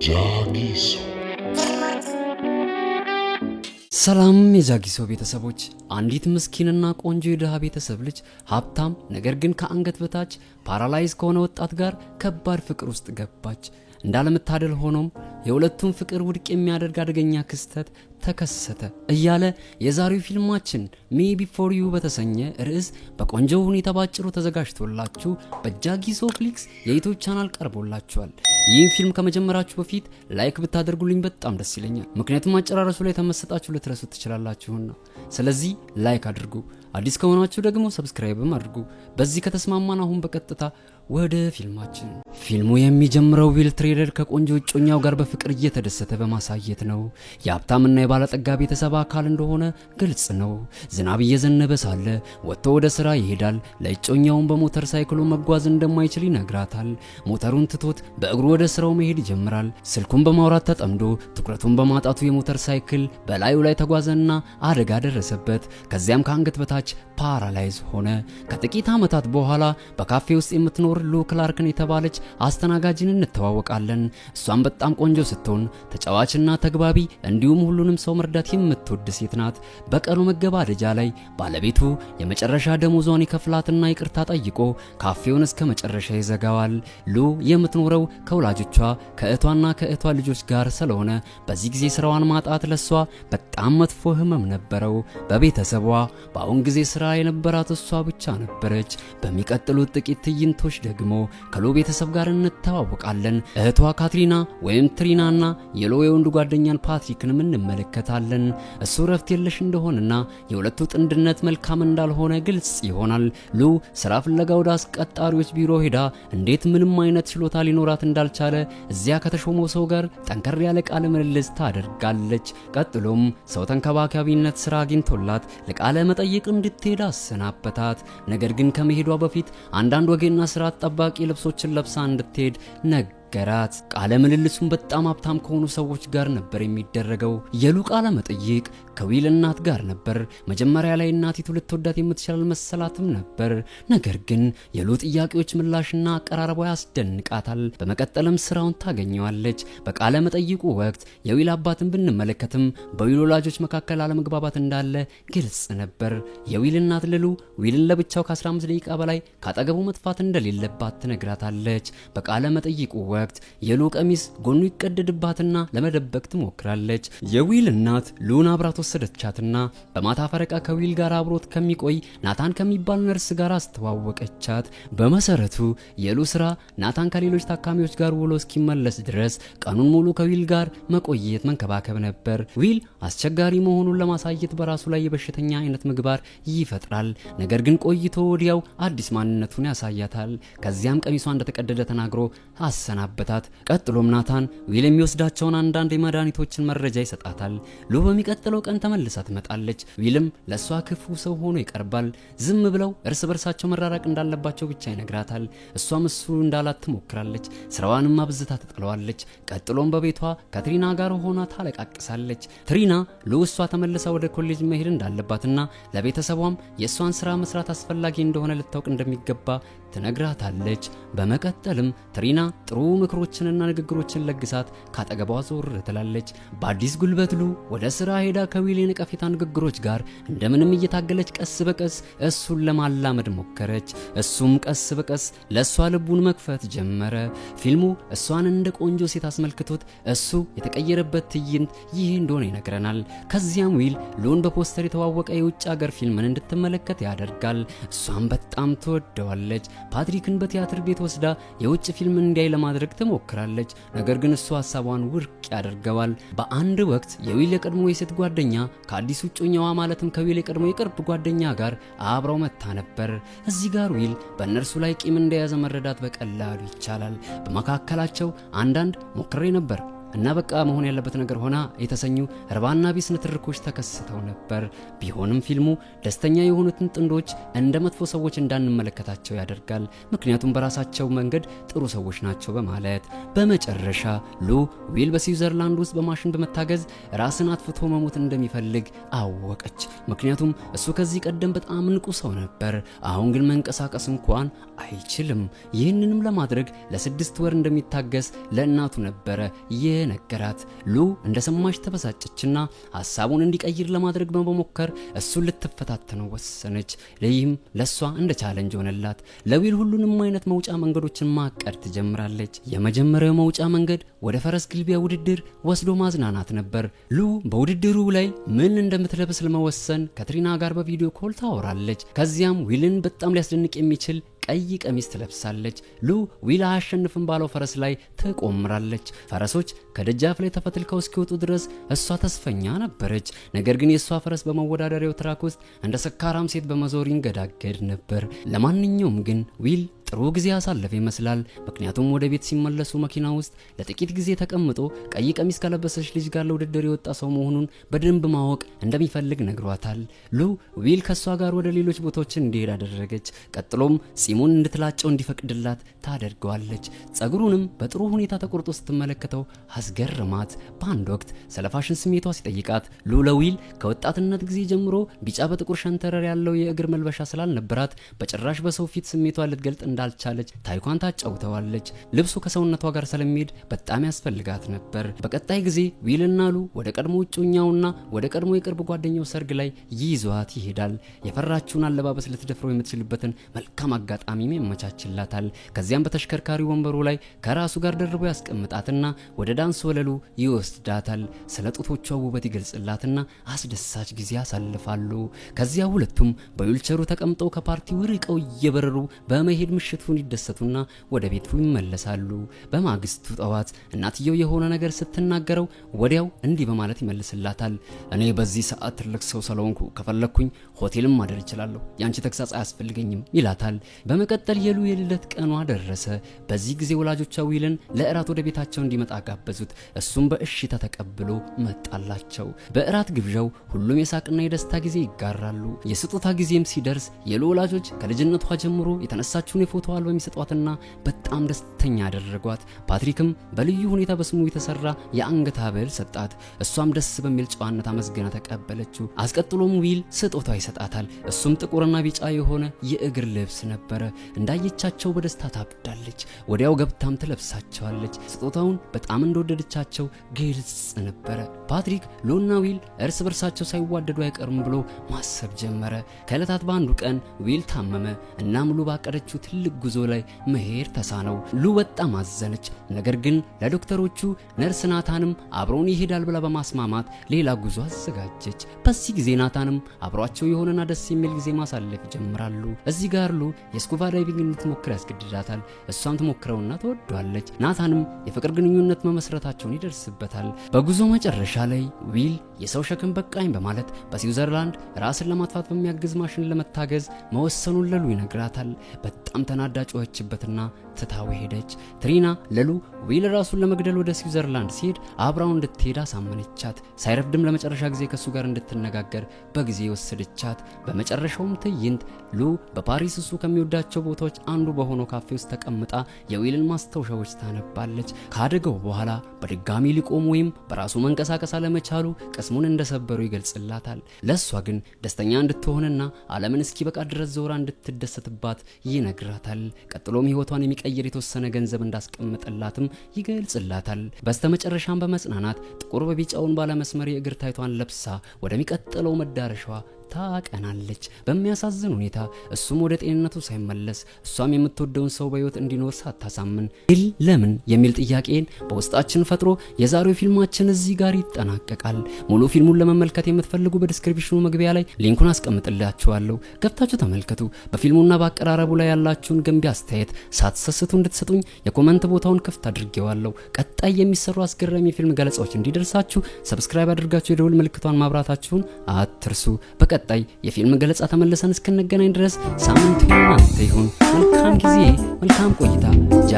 ጃጊሶ ሰላም የጃጊሶ ቤተሰቦች፣ አንዲት ምስኪንና ቆንጆ የድሃ ቤተሰብ ልጅ ሀብታም ነገር ግን ከአንገት በታች ፓራላይዝ ከሆነ ወጣት ጋር ከባድ ፍቅር ውስጥ ገባች። እንዳለመታደል ሆኖም የሁለቱም ፍቅር ውድቅ የሚያደርግ አደገኛ ክስተት ተከሰተ እያለ የዛሬው ፊልማችን ሜይ ቢፎር ዩ በተሰኘ ርዕስ በቆንጆ ሁኔታ ባጭሩ ተዘጋጅቶላችሁ በጃጊሶ ፍሊክስ የዩቲዩብ ቻናል ቀርቦላችኋል። ይህን ፊልም ከመጀመራችሁ በፊት ላይክ ብታደርጉልኝ በጣም ደስ ይለኛል። ምክንያቱም አጨራረሱ ላይ ተመሰጣችሁ ልትረሱት ትችላላችሁና። ስለዚህ ላይክ አድርጉ። አዲስ ከሆናችሁ ደግሞ ሰብስክራይብም አድርጉ። በዚህ ከተስማማን አሁን በቀጥታ ወደ ፊልማችን። ፊልሙ የሚጀምረው ዊል ትሬደር ከቆንጆ እጮኛው ጋር በፍቅር እየተደሰተ በማሳየት ነው። የሀብታምና የባለጠጋ ቤተሰብ አካል እንደሆነ ግልጽ ነው። ዝናብ እየዘነበ ሳለ ወጥቶ ወደ ስራ ይሄዳል። ለእጮኛውን በሞተር ሳይክሉ መጓዝ እንደማይችል ይነግራታል። ሞተሩን ትቶት በእግሩ ወደ ስራው መሄድ ይጀምራል። ስልኩን በማውራት ተጠምዶ ትኩረቱን በማጣቱ የሞተር ሳይክል በላዩ ላይ ተጓዘና አደጋ ደረሰበት። ከዚያም ከአንገት በታች ፓራላይዝ ሆነ። ከጥቂት ዓመታት በኋላ በካፌ ውስጥ የምትኖር ሉ ክላርክን የተባለች አስተናጋጅን እንተዋወቃለን። እሷም በጣም ቆንጆ ስትሆን ተጫዋችና ተግባቢ እንዲሁም ሁሉንም ሰው መርዳት የምትወድ ሴት ናት። በቀኑ መገባደጃ ላይ ባለቤቱ የመጨረሻ ደሞዟን ይከፍላትና ይቅርታ ጠይቆ ካፌውን እስከ መጨረሻ ይዘጋዋል። ሉ የምትኖረው ከወላጆቿ ከእህቷና ከእህቷ ልጆች ጋር ስለሆነ በዚህ ጊዜ ስራዋን ማጣት ለሷ በጣም መጥፎ ህመም ነበረው። በቤተሰቧ በአሁን ጊዜ ስራ የነበራት እሷ ብቻ ነበረች። በሚቀጥሉት ጥቂት ትዕይንቶች ደግሞ ከሎ ቤተሰብ ጋር እንተዋወቃለን። እህቷ ካትሪና ወይም ትሪናና የሎ የወንድ ጓደኛን ፓትሪክንም እንመለከታለን። እሱ ረፍት የለሽ እንደሆነና የሁለቱ ጥንድነት መልካም እንዳልሆነ ግልጽ ይሆናል። ሉ ስራ ፍለጋ ወደ አስቀጣሪዎች ቢሮ ሄዳ እንዴት ምንም አይነት ችሎታ ሊኖራት እንዳልቻለ እዚያ ከተሾመው ሰው ጋር ጠንከር ያለ ቃለ ምልልስ ታደርጋለች። ቀጥሎም ሰው ተንከባካቢነት ስራ አግኝቶላት ለቃለ መጠይቅ እንድትሄድ አሰናበታት። ነገር ግን ከመሄዷ በፊት አንዳንድ ወጌና ስርዓት ጠባቂ ልብሶችን ለብሳ እንድትሄድ ነገራት። ቃለ ምልልሱም በጣም ሀብታም ከሆኑ ሰዎች ጋር ነበር የሚደረገው። የሉ ቃለ መጠይቅ ከዊል እናት ጋር ነበር። መጀመሪያ ላይ እናቲቱ ልትወዳት የምትችል መሰላትም ነበር። ነገር ግን የሉ ጥያቄዎች ምላሽና አቀራረቧ ያስደንቃታል። በመቀጠልም ስራውን ታገኘዋለች። በቃለ መጠይቁ ወቅት የዊል አባትን ብንመለከትም በዊል ወላጆች መካከል አለመግባባት እንዳለ ግልጽ ነበር። የዊል እናት ልሉ ዊልን ለብቻው ከ15 ደቂቃ በላይ ካጠገቡ መጥፋት እንደሌለባት ትነግራታለች። በቃለ መጠይቁ ወቅት የሉ ቀሚስ ጎኑ ይቀደድባትና ለመደበቅ ትሞክራለች። የዊል እናት ሉን አብራት ወሰደቻትና በማታ ፈረቃ ከዊል ጋር አብሮት ከሚቆይ ናታን ከሚባል ነርስ ጋር አስተዋወቀቻት። በመሰረቱ የሉ ስራ ናታን ከሌሎች ታካሚዎች ጋር ውሎ እስኪመለስ ድረስ ቀኑን ሙሉ ከዊል ጋር መቆየት መንከባከብ ነበር። ዊል አስቸጋሪ መሆኑን ለማሳየት በራሱ ላይ የበሽተኛ አይነት ምግባር ይፈጥራል። ነገር ግን ቆይቶ ወዲያው አዲስ ማንነቱን ያሳያታል። ከዚያም ቀሚሷ እንደተቀደደ ተናግሮ አሰናበታት። ቀጥሎም ናታን ዊል የሚወስዳቸውን አንዳንድ የመድኃኒቶችን መረጃ ይሰጣታል። ሉ በሚቀጥለው ቀን ተመልሳ ትመጣለች። ዊልም ለሷ ክፉ ሰው ሆኖ ይቀርባል። ዝም ብለው እርስ በርሳቸው መራራቅ እንዳለባቸው ብቻ ይነግራታል። እሷም እሱ እንዳላት ትሞክራለች። ስራዋንም አብዝታ ትጥለዋለች። ቀጥሎም በቤቷ ከትሪና ጋር ሆና ታለቃቅሳለች። ትሪና ሉ እሷ ተመልሳ ወደ ኮሌጅ መሄድ እንዳለባትና ለቤተሰቧም የእሷን ስራ መስራት አስፈላጊ እንደሆነ ልታውቅ እንደሚገባ ትነግራታለች። በመቀጠልም ትሪና ጥሩ ምክሮችንና ንግግሮችን ለግሳት ካጠገቧ ዞር ትላለች። በአዲስ ጉልበት ሉ ወደ ስራ ሄዳ ከዊል የነቀፌታ ንግግሮች ጋር እንደምንም እየታገለች ቀስ በቀስ እሱን ለማላመድ ሞከረች። እሱም ቀስ በቀስ ለእሷ ልቡን መክፈት ጀመረ። ፊልሙ እሷን እንደ ቆንጆ ሴት አስመልክቶት እሱ የተቀየረበት ትዕይንት ይህ እንደሆነ ይነግረናል። ከዚያም ዊል ሉን በፖስተር የተዋወቀ የውጭ ሀገር ፊልምን እንድትመለከት ያደርጋል። እሷም በጣም ትወደዋለች። ፓትሪክን በቲያትር ቤት ወስዳ የውጭ ፊልም እንዲያይ ለማድረግ ትሞክራለች። ነገር ግን እሱ ሀሳቧን ውድቅ ያደርገዋል። በአንድ ወቅት የዊል የቀድሞ የሴት ጓደኛ ከአዲሱ እጮኛዋ ማለትም ከዊል የቀድሞ የቅርብ ጓደኛ ጋር አብረው መታ ነበር። እዚህ ጋር ዊል በእነርሱ ላይ ቂም እንደያዘ መረዳት በቀላሉ ይቻላል። በመካከላቸው አንዳንድ ሞክሬ ነበር እና በቃ መሆን ያለበት ነገር ሆና የተሰኙ እርባና ቢስ ንትርኮች ተከስተው ነበር። ቢሆንም ፊልሙ ደስተኛ የሆኑትን ጥንዶች እንደ መጥፎ ሰዎች እንዳንመለከታቸው ያደርጋል። ምክንያቱም በራሳቸው መንገድ ጥሩ ሰዎች ናቸው በማለት በመጨረሻ ሉ ዊል በስዊዘርላንድ ውስጥ በማሽን በመታገዝ ራስን አጥፍቶ መሞት እንደሚፈልግ አወቀች። ምክንያቱም እሱ ከዚህ ቀደም በጣም ንቁ ሰው ነበር። አሁን ግን መንቀሳቀስ እንኳን አይችልም። ይህንንም ለማድረግ ለ6 ወር እንደሚታገስ ለእናቱ ነበረ የነገራት። ሉ እንደሰማች ተበሳጨችና ሐሳቡን እንዲቀይር ለማድረግ በመሞከር እሱን ልትፈታተነው ወሰነች። ይህም ለሷ እንደ ቻሌንጅ ሆነላት። ለዊል ሁሉንም አይነት መውጫ መንገዶችን ማቀድ ትጀምራለች። የመጀመሪያው መውጫ መንገድ ወደ ፈረስ ግልቢያ ውድድር ወስዶ ማዝናናት ነበር። ሉ በውድድሩ ላይ ምን እንደምትለብስ ለመወሰን ከትሪና ጋር በቪዲዮ ኮል ታወራለች። ከዚያም ዊልን በጣም ሊያስደንቅ የሚችል ቀይ ቀሚስ ትለብሳለች። ሉ ዊል አያሸንፍም ባለው ፈረስ ላይ ትቆምራለች። ፈረሶች ከደጃፍ ላይ ተፈትልከው እስኪወጡ ድረስ እሷ ተስፈኛ ነበረች። ነገር ግን የእሷ ፈረስ በመወዳደሪያው ትራክ ውስጥ እንደ ሰካራም ሴት በመዞር ይንገዳገድ ነበር። ለማንኛውም ግን ዊል ጥሩ ጊዜ ያሳለፈ ይመስላል። ምክንያቱም ወደ ቤት ሲመለሱ መኪና ውስጥ ለጥቂት ጊዜ ተቀምጦ ቀይ ቀሚስ ከለበሰች ልጅ ጋር ለውድድር የወጣ ሰው መሆኑን በደንብ ማወቅ እንደሚፈልግ ነግሯታል። ሉ ዊል ከሷ ጋር ወደ ሌሎች ቦታዎች እንዲሄድ አደረገች። ቀጥሎም ጺሙን እንድትላጨው እንዲፈቅድላት ታደርገዋለች። ጸጉሩንም በጥሩ ሁኔታ ተቆርጦ ስትመለከተው አስገርማት። በአንድ ወቅት ስለ ፋሽን ስሜቷ ሲጠይቃት ሉ ለዊል ከወጣትነት ጊዜ ጀምሮ ቢጫ በጥቁር ሸንተረር ያለው የእግር መልበሻ ስላልነበራት በጭራሽ በሰው ፊት ስሜቷ ልትገልጥ እንዳልቻለች ታሪኳን ታጫውተዋለች። ልብሱ ከሰውነቷ ጋር ስለሚሄድ በጣም ያስፈልጋት ነበር። በቀጣይ ጊዜ ዊልና ሉ ወደ ቀድሞ እጮኛውና ወደ ቀድሞ የቅርብ ጓደኛው ሰርግ ላይ ይዟት ይሄዳል። የፈራችውን አለባበስ ልትደፍረው የምትችልበትን መልካም አጋጣሚም ያመቻችላታል። ከዚያም በተሽከርካሪ ወንበሩ ላይ ከራሱ ጋር ደርቦ ያስቀምጣትና ወደ ዳንስ ወለሉ ይወስዳታል። ስለ ጡቶቿ ውበት ይገልጽላትና አስደሳች ጊዜ ያሳልፋሉ። ከዚያ ሁለቱም በዊልቸሩ ተቀምጠው ከፓርቲው ርቀው እየበረሩ በመሄድ ምሽቱን ይደሰቱና ወደ ቤቱ ይመለሳሉ። በማግስቱ ጠዋት እናትየው የሆነ ነገር ስትናገረው ወዲያው እንዲህ በማለት ይመልስላታል። እኔ በዚህ ሰዓት ትልቅ ሰው ስለሆንኩ ከፈለኩኝ ሆቴልም ማደር እችላለሁ፣ ያንቺ ተግሳጽ አያስፈልገኝም ይላታል። በመቀጠል የሉ የልደት ቀኗ ደረሰ። በዚህ ጊዜ ወላጆቿ ዊልን ለእራት ወደ ቤታቸው እንዲመጣ ጋበዙት። እሱም በእሽታ ተቀብሎ መጣላቸው። በእራት ግብዣው ሁሉም የሳቅና የደስታ ጊዜ ይጋራሉ። የስጦታ ጊዜም ሲደርስ የሉ ወላጆች ከልጅነቷ ጀምሮ የተነሳችውን የፎቶ አልበም ይሰጧትና በጣም ደስተኛ ያደረጓት። ፓትሪክም በልዩ ሁኔታ በስሙ የተሰራ የአንገት ሐብል ሰጣት። እሷም ደስ በሚል ጨዋነት አመስግና ተቀበለችው። አስቀጥሎም ዊል ስጦታ ይሰጣታል። እሱም ጥቁርና ቢጫ የሆነ የእግር ልብስ ነበረ። እንዳየቻቸው በደስታ ታብዳለች። ወዲያው ገብታም ትለብሳቸዋለች። ስጦታውን በጣም እንደወደደቻቸው ግልጽ ነበረ። ፓትሪክ ሉና ዊል እርስ በርሳቸው ሳይዋደዱ አይቀርም ብሎ ማሰብ ጀመረ። ከዕለታት በአንዱ ቀን ዊል ታመመ። እናም ሉ ባቀደችው ትልቅ ጉዞ ላይ መሄድ ተሳነው። ሉ በጣም አዘነች። ነገር ግን ለዶክተሮቹ ነርስ ናታንም አብሮን ይሄዳል ብላ በማስማማት ሌላ ጉዞ አዘጋጀች። በዚህ ጊዜ ናታንም አብሯቸው የሆነና ደስ የሚል ጊዜ ማሳለፍ ይጀምራሉ። እዚህ ጋር ሉ የስኩባ ዳይቪንግ እንድትሞክር ያስገድዳታል። እሷም ትሞክረውና ትወዷለች። ናታንም የፍቅር ግንኙነት መመስረታቸውን ይደርስበታል። በጉዞ መጨረሻ ላይ ዊል የሰው ሸክም በቃኝ በማለት በስዊዘርላንድ ራስን ለማጥፋት በሚያግዝ ማሽን ለመታገዝ መወሰኑን ለሉ ይነግራታል። በጣም ተናዳ ጮኸችበትና ትታው ሄደች። ትሪና ለሉ ዊል ራሱን ለመግደል ወደ ስዊዘርላንድ ሲሄድ አብራው እንድትሄድ አሳመነቻት። ሳይረፍድም ለመጨረሻ ጊዜ ከሱ ጋር እንድትነጋገር በጊዜ ወሰደቻት። በመጨረሻውም ትዕይንት ሉ በፓሪስ እሱ ከሚወዳቸው ቦታዎች አንዱ በሆነው ካፌ ውስጥ ተቀምጣ የዊልን ማስታወሻዎች ታነባለች። ከአደጋው በኋላ በድጋሚ ሊቆም ወይም በራሱ መንቀሳቀስ አለመቻሉ ቅስሙን እንደሰበሩ ይገልጽላታል። ለሷ ግን ደስተኛ እንድትሆንና ዓለምን እስኪበቃ ድረስ ዞራ እንድትደሰትባት ይነግራታል። ቀጥሎም ህይወቷን የሚቀይር የተወሰነ ገንዘብ እንዳስቀምጠላትም ይገልጽላታል። በስተመጨረሻም በመጽናናት ጥቁር በቢጫውን ባለመስመር የእግር ታይቷን ለብሳ ወደሚቀጥለው መዳረሻዋ ታቀናለች። በሚያሳዝን ሁኔታ እሱም ወደ ጤንነቱ ሳይመለስ እሷም የምትወደውን ሰው በህይወት እንዲኖር ሳታሳምን ዊል ለምን የሚል ጥያቄን በውስጣችን ፈጥሮ የዛሬው ፊልማችን እዚህ ጋር ይጠናቀቃል። ሙሉ ፊልሙን ለመመልከት የምትፈልጉ በዲስክሪፕሽኑ መግቢያ ላይ ሊንኩን አስቀምጥላችኋለሁ። ገብታችሁ ተመልከቱ። በፊልሙና በአቀራረቡ ላይ ያላችሁን ገንቢ አስተያየት ሳትሰስቱ እንድትሰጡኝ የኮመንት ቦታውን ክፍት አድርጌዋለሁ። ቀጣይ የሚሰሩ አስገራሚ ፊልም ገለጻዎች እንዲደርሳችሁ ሰብስክራይብ አድርጋችሁ የደውል ምልክቷን ማብራታችሁን አትርሱ። በቀጣይ የፊልም ገለጻ ተመልሰን እስክንገናኝ ድረስ ሳምንቱ እናንተ ይሁን። መልካም ጊዜ፣ መልካም ቆይታ። ጃ